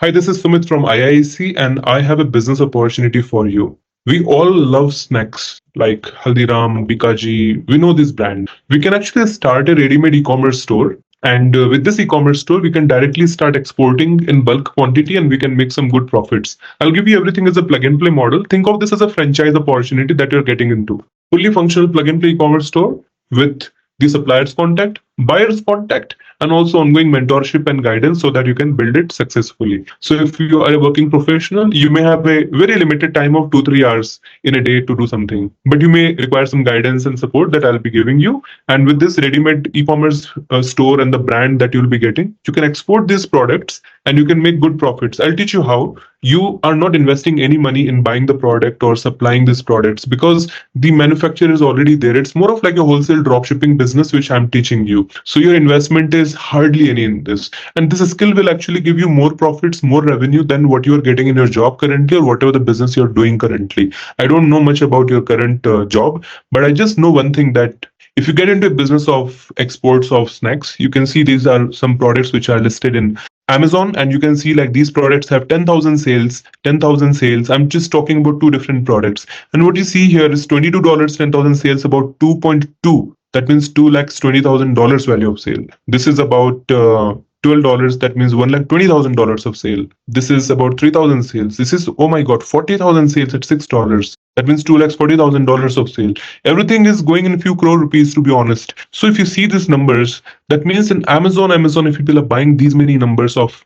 Hi, this is Sumit from IIC, and I have a business opportunity for you. We all love snacks like Haldiram, Bikaji. We know this brand. We can actually start a ready-made e-commerce store. And with this e-commerce store, we can directly start exporting in bulk quantity and we can make some good profits. I'll give you everything as a plug and play model. Think of this as a franchise opportunity that you're getting into. Fully functional plug and play e-commerce store with the supplier's contact, buyer's contact, and also ongoing mentorship and guidance so that you can build it successfully. So if you are a working professional, you may have a very limited time of 2-3 hours in a day to do something, but you may require some guidance and support that I'll be giving you. And with this ready-made e-commerce store and the brand that you'll be getting, you can export these products and you can make good profits. I'll teach you how. You are not investing any money in buying the product or supplying these products because the manufacturer is already there. It's more of like a wholesale drop shipping business, which I'm teaching you. So your investment is hardly any in this. And this skill will actually give you more profits, more revenue than what you are getting in your job currently or whatever the business you're doing currently. I don't know much about your current job, but I just know one thing that if you get into a business of exports of snacks, you can see these are some products which are listed in Amazon, and you can see like these products have 10,000 sales, 10,000 sales. I'm just talking about two different products. And what you see here is $22, 10,000 sales, about 2.2. That means $2,20,000 value of sale. This is about $12. That means $1,20,000 of sale. This is about 3,000 sales. This is, oh my God, 40,000 sales at $6. That means $2,40,000 of sale. Everything is going in a few crore rupees, to be honest. So if you see these numbers, that means in Amazon, if people are buying these many numbers of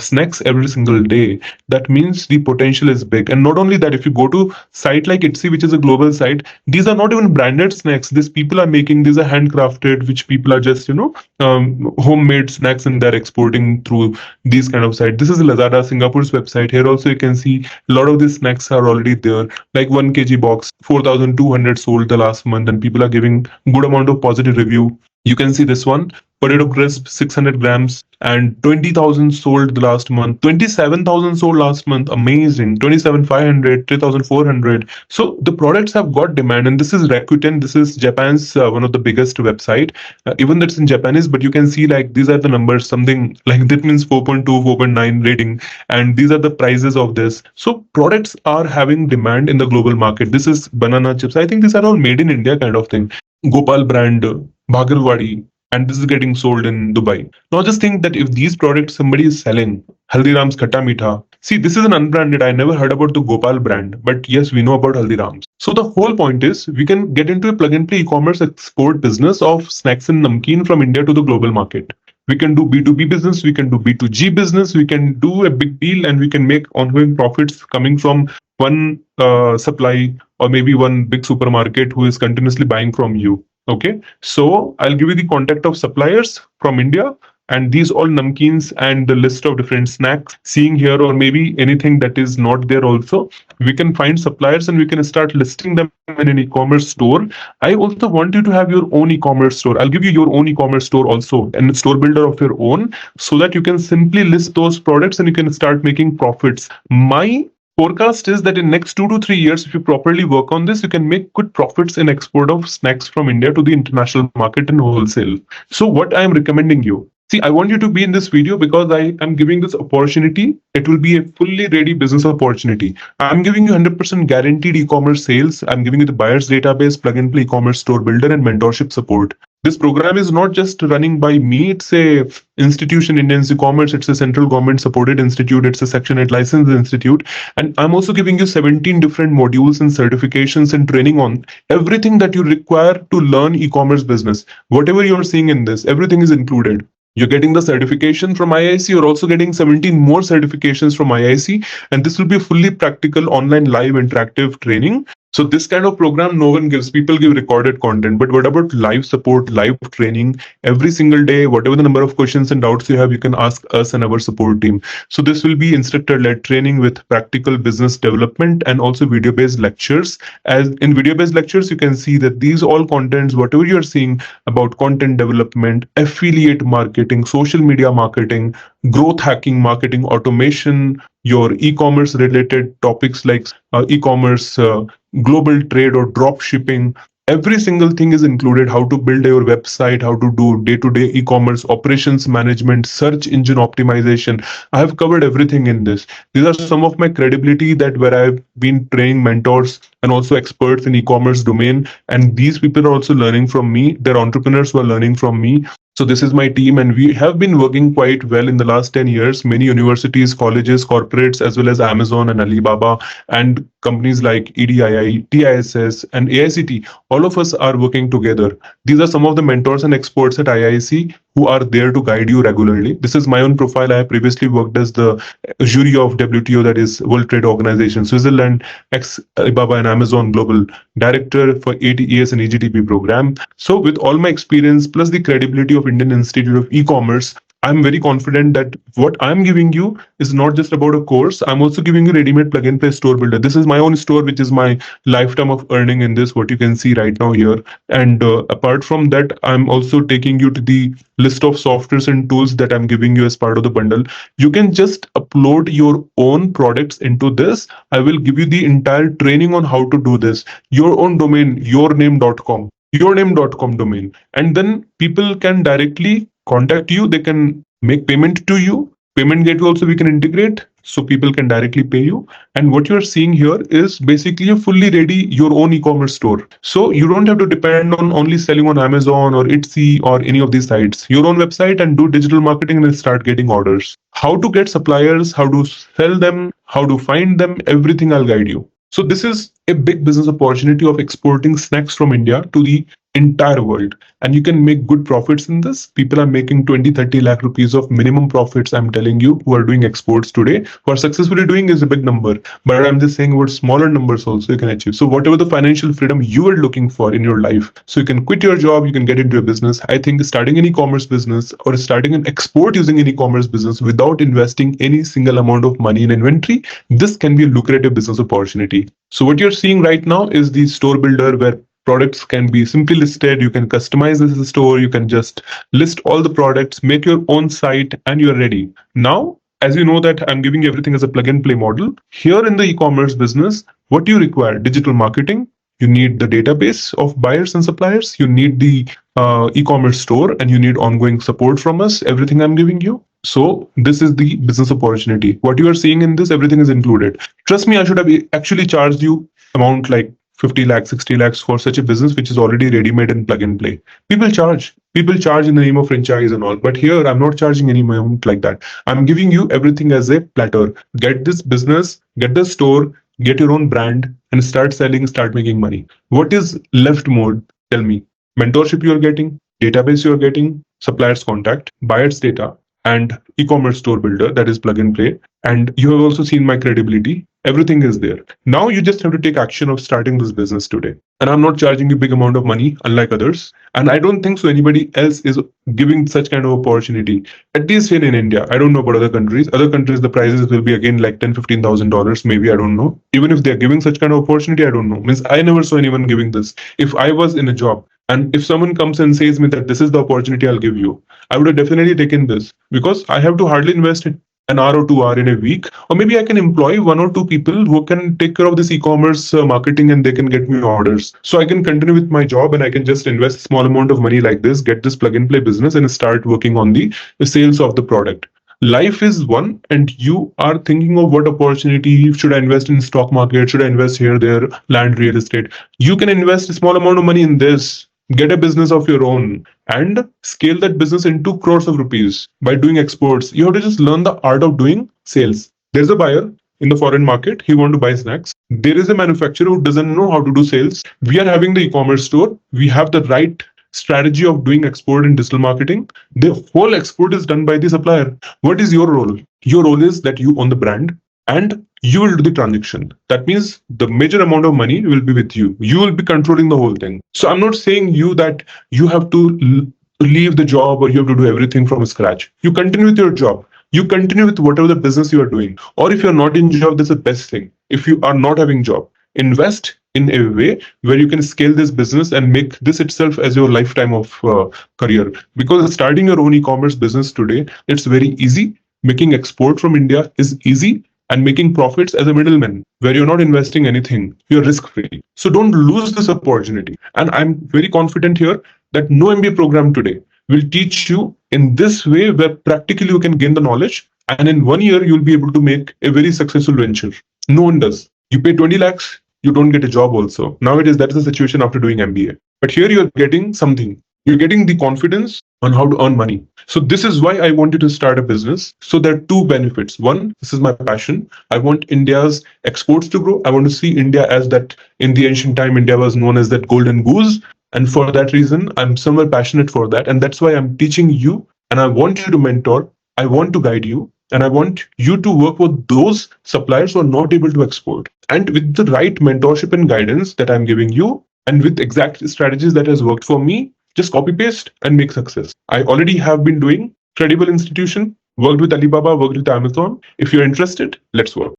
snacks every single day, that means the potential is big. And not only that, if you go to site like Etsy, which is a global site, these are not even branded snacks. These people are making, these are handcrafted, which people are just, homemade snacks, and they're exporting through these kind of sites. This is Lazada, Singapore's website. Here also you can see a lot of these snacks are already there. Like 1 kg box, 4,200 sold the last month, and people are giving good amount of positive review. You can see this one, potato crisp, 600 grams, and 20,000 sold the last month. 27,000 sold last month. Amazing. 27,500, 3,400. So the products have got demand, and this is Rakuten. This is Japan's one of the biggest website. Even that's in Japanese, but you can see like these are the numbers. Something like that means 4.2, 4.9 rating, and these are the prices of this. So products are having demand in the global market. This is banana chips. I think these are all made in India kind of thing. Gopal brand, Bhagarwadi, and this is getting sold in Dubai. Now just think that if these products somebody is selling, Haldiram's Khatta Meetha. See, this is an unbranded. I never heard about the Gopal brand, but yes, we know about Haldiram's. So the whole point is we can get into a plug and play e-commerce export business of snacks and namkeen from India to the global market. We can do B2B business, we can do B2G business, we can do a big deal, and we can make ongoing profits coming from one supply or maybe one big supermarket who is continuously buying from you. Okay, so I'll give you the contact of suppliers from India, and these all namkeens and the list of different snacks seeing here, or maybe anything that is not there also. We can find suppliers and we can start listing them in an e-commerce store. I also want you to have your own e-commerce store. I'll give you your own e-commerce store also, and a store builder of your own, so that you can simply list those products and you can start making profits. My forecast is that in next 2 to 3 years, if you properly work on this, you can make good profits in export of snacks from India to the international market and wholesale. So what I am recommending you, see, I want you to be in this video because I am giving this opportunity. It will be a fully ready business opportunity. I'm giving you 100% guaranteed e-commerce sales. I'm giving you the buyer's database, plug and play e-commerce store builder, and mentorship support. This program is not just running by me. It's a institution, Indian e-commerce. It's a central government supported institute. It's a Section 8 licensed institute. And I'm also giving you 17 different modules and certifications and training on everything that you require to learn e-commerce business. Whatever you're seeing in this, everything is included. You're getting the certification from IIC. You're also getting 17 more certifications from IIC. And this will be a fully practical online live interactive training. So this kind of program no one gives. People give recorded content, but what about live support, live training every single day? Whatever the number of questions and doubts you have, you can ask us and our support team. So this will be instructor-led training with practical business development and also video-based lectures. As in video-based lectures, you can see that these all contents, whatever you're seeing about content development, affiliate marketing, social media marketing, growth hacking, marketing automation, your e-commerce related topics like e-commerce, global trade or drop shipping, Every single thing is included: how to build your website, how to do day-to-day e-commerce operations management, search engine optimization. I have covered everything in this. These are some of my credibility, that where I've been training mentors and also experts in e-commerce domain, and these people are also learning from me. They're entrepreneurs who are learning from me. So this is my team, and we have been working quite well in the last 10 years. Many universities, colleges, corporates, as well as Amazon and Alibaba, and companies like EDII, TISS, and AICT, all of us are working together. These are some of the mentors and experts at IIC who are there to guide you regularly. This is my own profile. I have previously worked as the jury of WTO, that is World Trade Organization, Switzerland, ex Alibaba and Amazon Global Director for ATES and EGTP program. So with all my experience plus the credibility of Indian Institute of E-commerce, I'm very confident that what I'm giving you is not just about a course. I'm also giving you ready-made plug-and-play store builder. This is my own store, which is my lifetime of earning in this, what you can see right now here. And apart from that, I'm also taking you to the list of softwares and tools that I'm giving you as part of the bundle. You can just upload your own products into this. I will give you the entire training on how to do this. Your own domain, yourname.com domain, and then people can directly contact you. They can make payment to you. Payment gateway also we can integrate, so people can directly pay you. And what you're seeing here is basically a fully ready your own e-commerce store. So you don't have to depend on only selling on Amazon or Etsy or any of these sites. Your own website, and do digital marketing and start getting orders. How to get suppliers, how to sell them, how to find them, everything I'll guide you. So this is a big business opportunity of exporting snacks from India to the entire world, and you can make good profits in this. People are making 20-30 lakh rupees of minimum profits, I'm telling you, who are doing exports today. Who are successfully doing is a big number, but I'm just saying about smaller numbers also you can achieve. So whatever the financial freedom you are looking for in your life, so you can quit your job, you can get into a business. I think starting an e-commerce business or starting an export using an e-commerce business without investing any single amount of money in inventory, this can be a lucrative business opportunity. So what you're seeing right now is the store builder, where products can be simply listed. You can customize this as a store. You can just list all the products, make your own site, and you're ready. Now, as you know that I'm giving you everything as a plug and play model. Here in the e-commerce business, what do you require? Digital marketing. You need the database of buyers and suppliers. You need the e-commerce store, and you need ongoing support from us. Everything I'm giving you. So this is the business opportunity. What you are seeing in this, everything is included. Trust me, I should have actually charged you amount like 50 lakhs, 60 lakhs for such a business which is already ready made and plug and play. People charge in the name of franchise and all, but here I'm not charging any amount like that. I'm giving you everything as a platter. Get this business, get the store, get your own brand, and start selling, start making money. What is left more? Tell me. Mentorship you're getting, database you're getting, suppliers contact, buyers data, and e-commerce store builder, that is plug and play. And you have also seen my credibility. Everything is there. Now you just have to take action of starting this business today. And I'm not charging you big amount of money, unlike others. And I don't think so anybody else is giving such kind of opportunity. At least here in India. I don't know about other countries. Other countries, the prices will be again like $10,000-15,000, maybe, I don't know. Even if they're giving such kind of opportunity, I don't know. Means I never saw anyone giving this. If I was in a job, and if someone comes and says me that this is the opportunity I'll give you, I would have definitely taken this, because I have to hardly invest in an hour or 2 hours in a week, or maybe I can employ 1 or 2 people who can take care of this e-commerce marketing, and they can get me orders. So I can continue with my job, and I can just invest a small amount of money like this, get this plug and play business, and start working on the sales of the product. Life is one, and you are thinking of what opportunity should I invest in stock market, should I invest here, there, land, real estate. You can invest a small amount of money in this, get a business of your own, and scale that business into crores of rupees by doing exports. You have to just learn the art of doing sales. There's a buyer in the foreign market, he want to buy snacks. There is a manufacturer who doesn't know how to do sales. We are having the e-commerce store. We have the right strategy of doing export and digital marketing. The whole export is done by the supplier. What is your role? Your role is that you own the brand, and you will do the transaction. That means the major amount of money will be with you. You will be controlling the whole thing. So I'm not saying you that you have to leave the job, or you have to do everything from scratch. You continue with your job. You continue with whatever the business you are doing. Or if you're not in job, that's the best thing. If you are not having job, invest in a way where you can scale this business and make this itself as your lifetime of career. Because starting your own e-commerce business today, it's very easy. Making export from India is easy, and making profits as a middleman, where you're not investing anything, you're risk free. So don't lose this opportunity. And I'm very confident here that no MBA program today will teach you in this way where practically you can gain the knowledge and in 1 year you'll be able to make a very successful venture. No one does. You pay 20 lakhs, you don't get a job also. Nowadays, that is the situation after doing MBA. But here you're getting something. You're getting the confidence on how to earn money. So this is why I wanted to start a business. So there are two benefits. One, this is my passion. I want India's exports to grow. I want to see India as that in the ancient time, India was known as that golden goose. And for that reason, I'm somewhere passionate for that. And that's why I'm teaching you and I want you to mentor. I want to guide you. And I want you to work with those suppliers who are not able to export. And with the right mentorship and guidance that I'm giving you, and with exact strategies that has worked for me, just copy paste and make success. I already have been doing credible institution, worked with Alibaba, worked with Amazon. If you're interested, let's work.